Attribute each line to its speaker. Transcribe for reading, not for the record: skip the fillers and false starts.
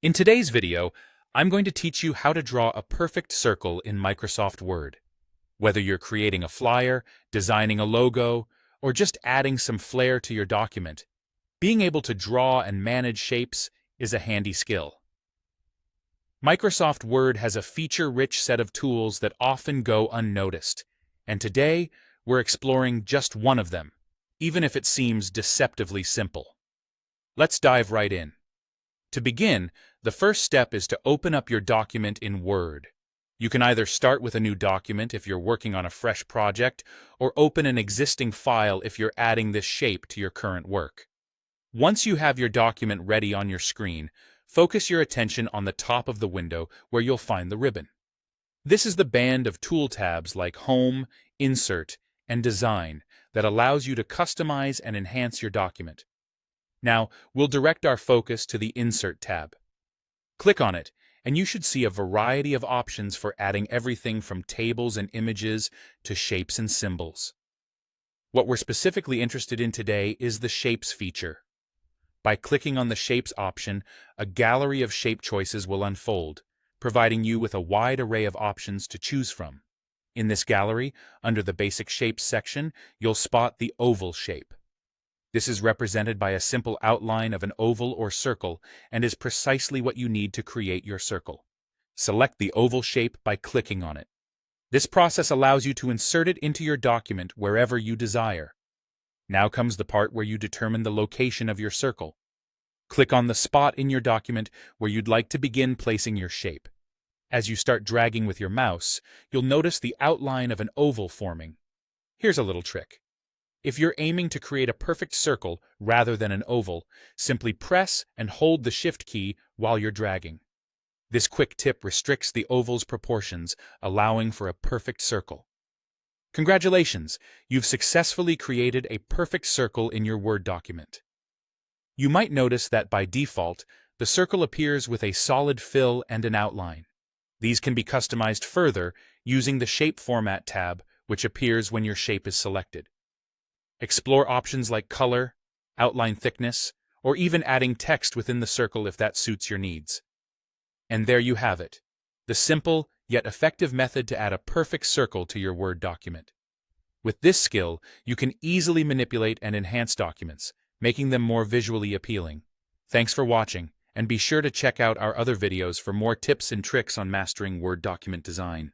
Speaker 1: In today's video, I'm going to teach you how to draw a perfect circle in Microsoft Word. Whether you're creating a flyer, designing a logo, or just adding some flair to your document, being able to draw and manage shapes is a handy skill. Microsoft Word has a feature-rich set of tools that often go unnoticed, and today we're exploring just one of them, even if it seems deceptively simple. Let's dive right in. To begin, the first step is to open up your document in Word. You can either start with a new document if you're working on a fresh project, or open an existing file if you're adding this shape to your current work. Once you have your document ready on your screen, focus your attention on the top of the window where you'll find the ribbon. This is the band of tool tabs like Home, Insert, and Design that allows you to customize and enhance your document. Now, we'll direct our focus to the Insert tab. Click on it, and you should see a variety of options for adding everything from tables and images to shapes and symbols. What we're specifically interested in today is the Shapes feature. By clicking on the Shapes option, a gallery of shape choices will unfold, providing you with a wide array of options to choose from. In this gallery, under the Basic Shapes section, you'll spot the oval shape. This is represented by a simple outline of an oval or circle and is precisely what you need to create your circle. Select the oval shape by clicking on it. This process allows you to insert it into your document wherever you desire. Now comes the part where you determine the location of your circle. Click on the spot in your document where you'd like to begin placing your shape. As you start dragging with your mouse, you'll notice the outline of an oval forming. Here's a little trick. If you're aiming to create a perfect circle rather than an oval, simply press and hold the Shift key while you're dragging. This quick tip restricts the oval's proportions, allowing for a perfect circle. Congratulations! You've successfully created a perfect circle in your Word document. You might notice that by default, the circle appears with a solid fill and an outline. These can be customized further using the Shape Format tab, which appears when your shape is selected. Explore options like color, outline thickness, or even adding text within the circle if that suits your needs. And there you have it, the simple yet effective method to add a perfect circle to your Word document. With this skill, you can easily manipulate and enhance documents, making them more visually appealing. Thanks for watching, and be sure to check out our other videos for more tips and tricks on mastering Word document design.